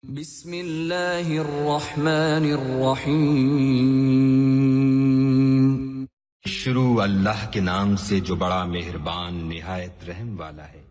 बिस्मिल्लाहिर्रहमानिर्रहीम। शुरू अल्लाह के नाम से जो बड़ा मेहरबान निहायत रहम वाला है।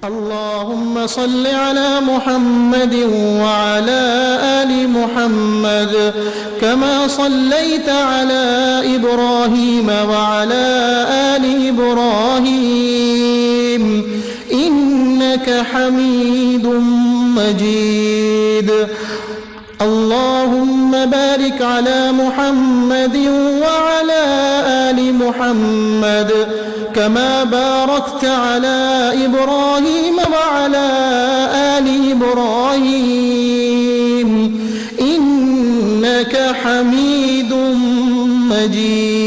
अल्लाहुम्मा सल्लि अला मुहम्मद व अला आलि मुहम्मद कमा सल्लैता अला इब्राहीम व अला आलि इब्राहीम इन्नका हमीदुम मजीद। अल्लाहुम्मा बारिक अला मुहम्मद व अला आलि मुहम्मद कमा बारकता अला इब्राहीम व अला आलि इब्राहीम इन्नका हमीदुम मजीद।